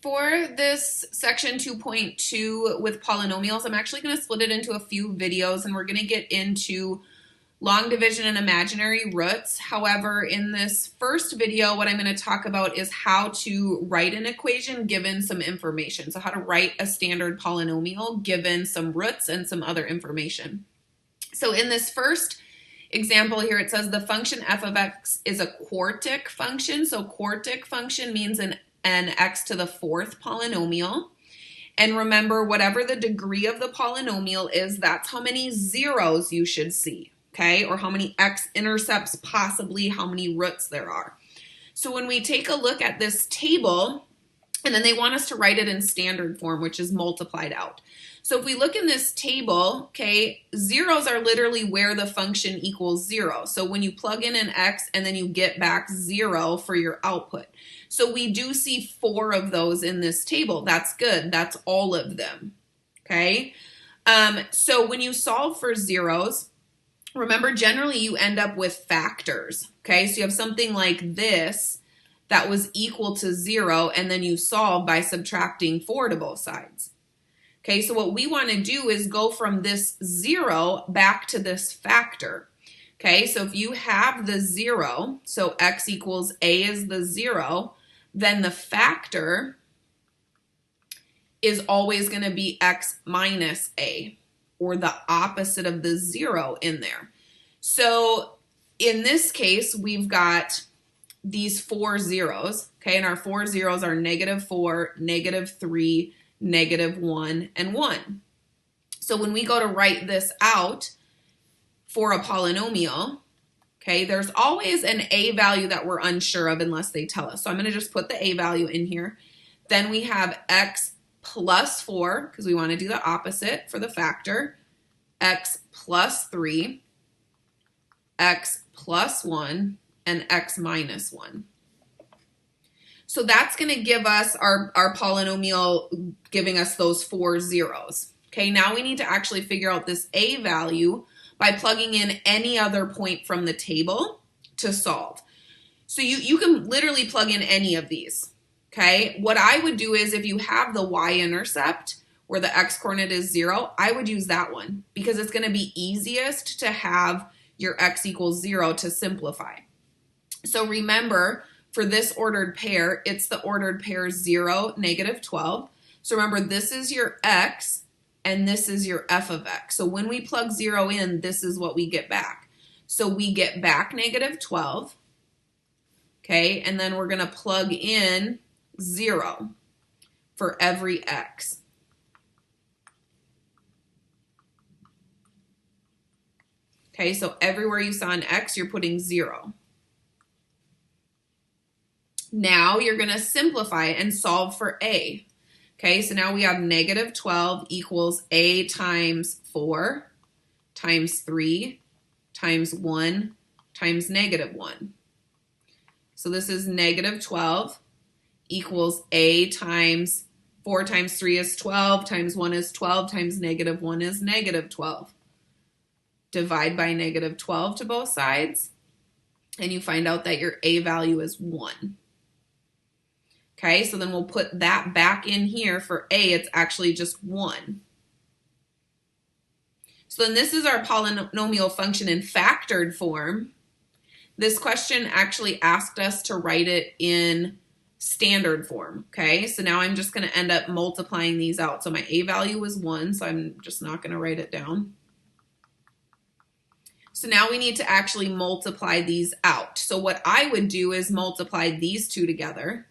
For this section 2.2 with polynomials, I'm actually going to split it into a few videos and we're going to get into long division and imaginary roots. However, in this first video, what I'm going to talk about is how to write an equation given some information. So how to write a standard polynomial given some roots and some other information. So in this first example here, it says the function f of x is a quartic function. So quartic function means an x to the fourth polynomial. And remember, whatever the degree of the polynomial is, that's how many zeros you should see, okay? Or how many x-intercepts, possibly how many roots there are. So when we take a look at this table, and then they want us to write it in standard form, which is multiplied out. So if we look in this table, okay, zeros are literally where the function equals 0. So when you plug in an x and then you get back 0 for your output. So we do see 4 of those in this table. That's good. That's all of them, okay? So when you solve for zeros, remember generally you end up with factors, okay? So you have something like this that was equal to 0, and then you solve by subtracting 4 to both sides. Okay, so what we want to do is go from this 0 back to this factor. Okay, so if you have the 0, so x equals a is the 0, then the factor is always going to be x minus a, or the opposite of the 0 in there. So in this case, we've got these 4 zeros, okay, and our 4 zeros are -4, -3, -1, and 1. So when we go to write this out for a polynomial, okay, there's always an a value that we're unsure of unless they tell us. So I'm going to just put the a value in here. Then we have x plus 4, because we want to do the opposite for the factor, x plus 3, x plus 1, and x minus 1. So that's going to give us our polynomial giving us those 4 zeros. Okay, now we need to actually figure out this a value by plugging in any other point from the table to solve. So you can literally plug in any of these. Okay, what I would do is if you have the y-intercept where the x-coordinate is 0, I would use that one because it's going to be easiest to have your x equals 0 to simplify. So remember, for this ordered pair, it's the ordered pair 0, -12. So remember, this is your x, and this is your f of x. So when we plug 0 in, this is what we get back. So we get back -12, okay? And then we're going to plug in 0 for every x. Okay, so everywhere you saw an x, you're putting 0. Now you're going to simplify and solve for a. Okay, so now we have -12 equals a times 4 times 3 times 1 times -1. So this is -12 equals a times 4 times 3 is 12 times 1 is 12 times -1 is -12. Divide by -12 to both sides, and you find out that your a value is 1. Okay, so then we'll put that back in here. For a, it's actually just 1. So then this is our polynomial function in factored form. This question actually asked us to write it in standard form. Okay, so now I'm just going to end up multiplying these out. So my a value was 1, so I'm just not going to write it down. So now we need to actually multiply these out. So what I would do is multiply these two together,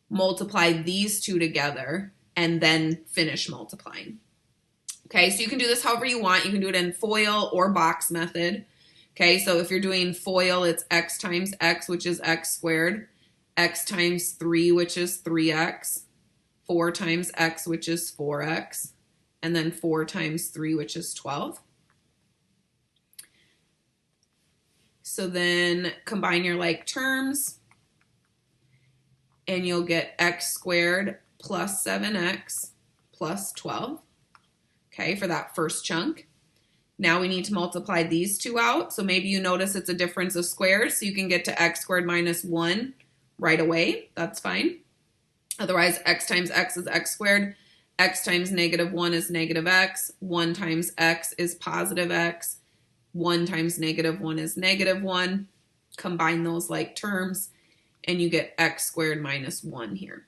multiply these two together, and then finish multiplying. Okay, so you can do this however you want. You can do it in FOIL or box method. Okay, so if you're doing FOIL, it's x times x, which is x squared, x times 3, which is 3x, 4 times x, which is 4x, and then 4 times 3, which is 12. So then combine your like terms, and you'll get x squared plus 7x plus 12, okay, for that first chunk. Now we need to multiply these two out. So maybe you notice it's a difference of squares, so you can get to x squared minus 1 right away. That's fine. Otherwise, x times x is x squared. X times -1 is negative x. 1 times x is positive x. 1 times -1 is -1. Combine those like terms, and you get x squared minus 1 here.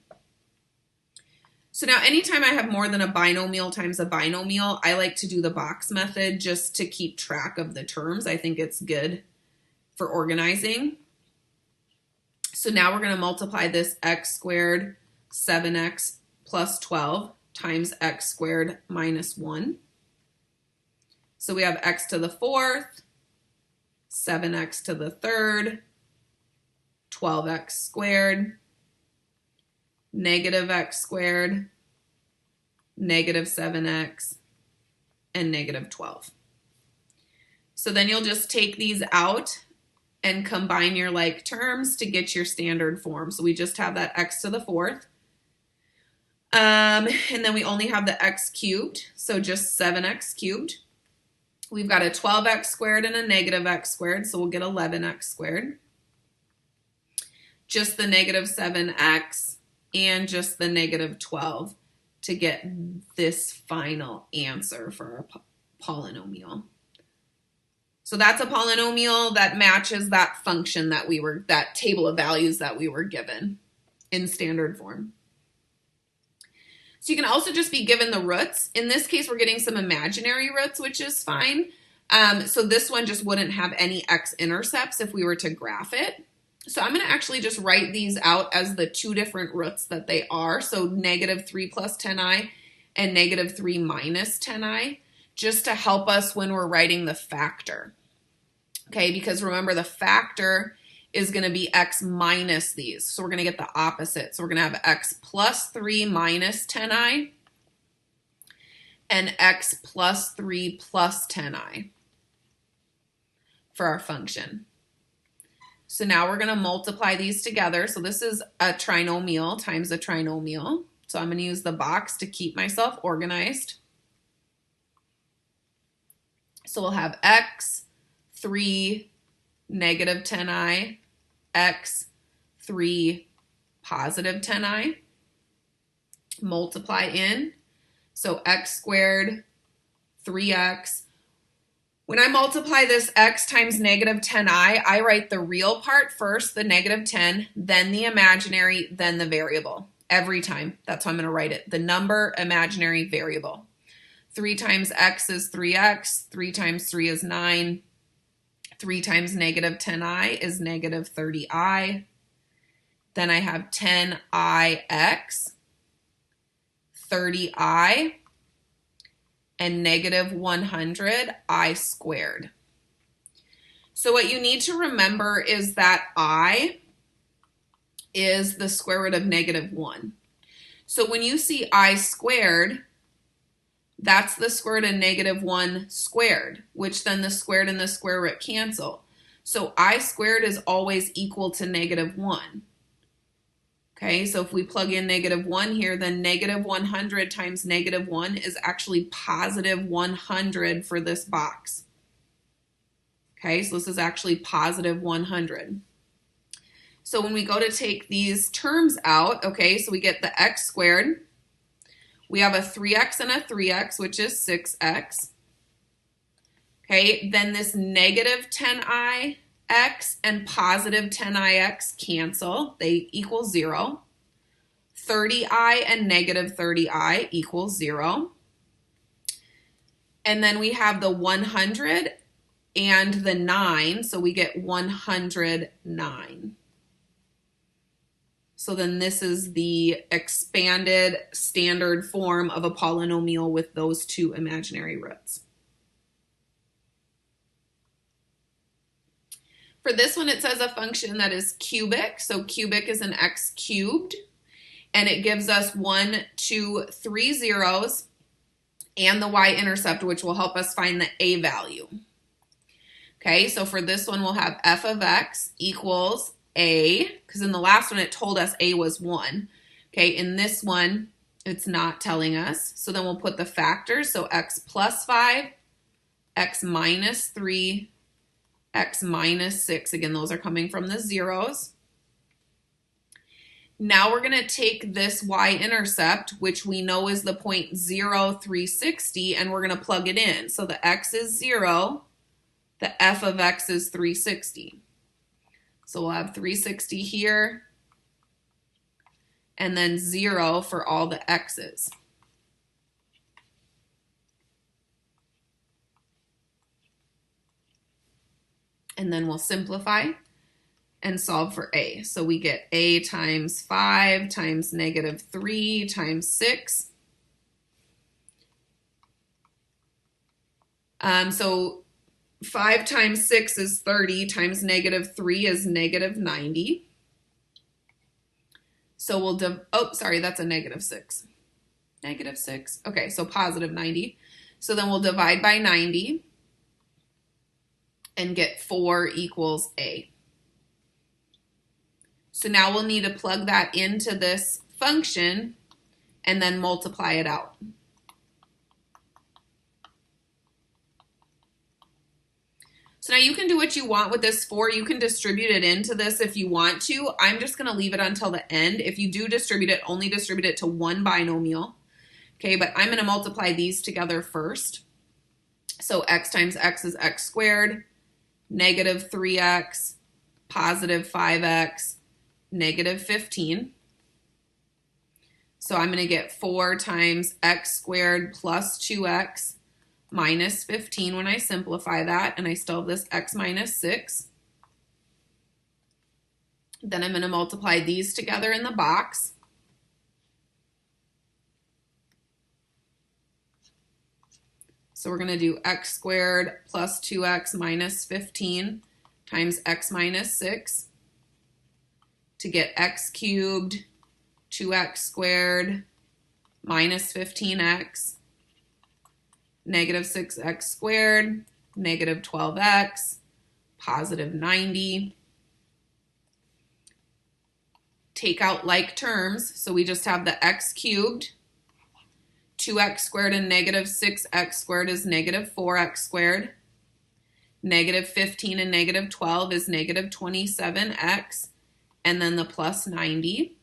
So now anytime I have more than a binomial times a binomial, I like to do the box method just to keep track of the terms. I think it's good for organizing. So now we're going to multiply this x squared 7x plus 12 times x squared minus 1. So we have x to the 4th, 7x to the 3rd, 12x squared, negative x squared, negative 7x, and negative 12. So then you'll just take these out and combine your like terms to get your standard form. So we just have that x to the 4th. And then we only have the x cubed, so just 7x cubed. We've got a 12x squared and a negative x squared, so we'll get 11x squared. Just the negative 7x and just the negative 12 to get this final answer for our polynomial. So that's a polynomial that matches that function that that table of values that we were given in standard form. So you can also just be given the roots. In this case, we're getting some imaginary roots, which is fine. So this one just wouldn't have any x-intercepts if we were to graph it. So I'm going to actually just write these out as the two different roots that they are. So -3 plus 10i and -3 minus 10i, just to help us when we're writing the factor. Okay, because remember the factor is going to be x minus these. So we're going to get the opposite. So we're going to have x plus 3 minus 10i and x plus 3 plus 10i for our function. So now we're going to multiply these together. So this is a trinomial times a trinomial. So I'm going to use the box to keep myself organized. So we'll have x 3 negative 10i, x 3 positive 10i, multiply in. So x squared 3x. When I multiply this x times negative 10i, I write the real part first, the negative 10, then the imaginary, then the variable. Every time. That's how I'm going to write it. The number, imaginary, variable. 3 times x is 3x. 3 times 3 is 9. 3 times negative 10i is negative 30i. Then I have 10ix, 30i, and negative 100i squared. So what you need to remember is that I is the square root of -1. So when you see I squared, that's the square root of -1 squared, which then the squared and the square root cancel. So I squared is always equal to -1. Okay, so if we plug in -1 here, then negative 100 times -1 is actually positive 100 for this box. Okay, so this is actually positive 100. So when we go to take these terms out, okay, so we get the x squared. We have a 3x and a 3x, which is 6x. Okay, then this negative 10ix and positive 10ix cancel. They equal 0. 30i and negative 30i equals 0. And then we have the 100 and the 9, so we get 109. So then this is the expanded standard form of a polynomial with those two imaginary roots. For this one, it says a function that is cubic. So cubic is an x cubed. And it gives us 1, 2, 3 zeros and the y-intercept, which will help us find the a value. Okay, so for this one, we'll have f of x equals a, because in the last one, it told us a was 1. Okay, in this one, it's not telling us. So then we'll put the factors. So x plus 5, x minus 3, x minus 6. Again, those are coming from the zeros. Now we're going to take this y-intercept, which we know is the point 0, 360, and we're going to plug it in. So the x is 0, the f of x is 360. So we'll have 360 here, and then 0 for all the x's. And then we'll simplify and solve for a. So we get a times 5 times negative 3 times 6. So 5 times 6 is 30 times negative 3 is negative 90. So we'll, oh, sorry, that's a negative 6. Negative 6. Okay, so positive 90. So then we'll divide by 90 and get 4 equals a. So now we'll need to plug that into this function and then multiply it out. So now you can do what you want with this 4. You can distribute it into this if you want to. I'm just going to leave it until the end. If you do distribute it, only distribute it to one binomial. Okay, but I'm going to multiply these together first. So x times x is x squared, negative 3x, positive 5x, negative 15. So I'm going to get 4 times x squared plus 2x minus 15 when I simplify that, and I still have this x minus 6. Then I'm going to multiply these together in the box. So we're going to do x squared plus 2x minus 15 times x minus 6 to get x cubed, 2x squared minus 15x, negative 6x squared, negative 12x, positive 90. Take out like terms, so we just have the x cubed. 2x squared and negative 6x squared is negative 4x squared. Negative 15 and negative 12 is negative 27x. And then the plus 90.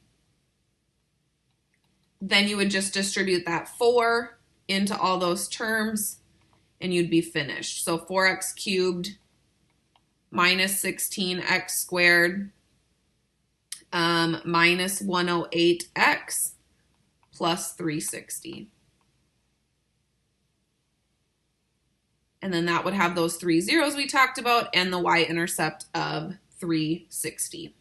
Then you would just distribute that 4 into all those terms, and you'd be finished. So 4x cubed minus 16x squared minus 108x plus 360. And then that would have those 3 zeros we talked about and the y-intercept of 360.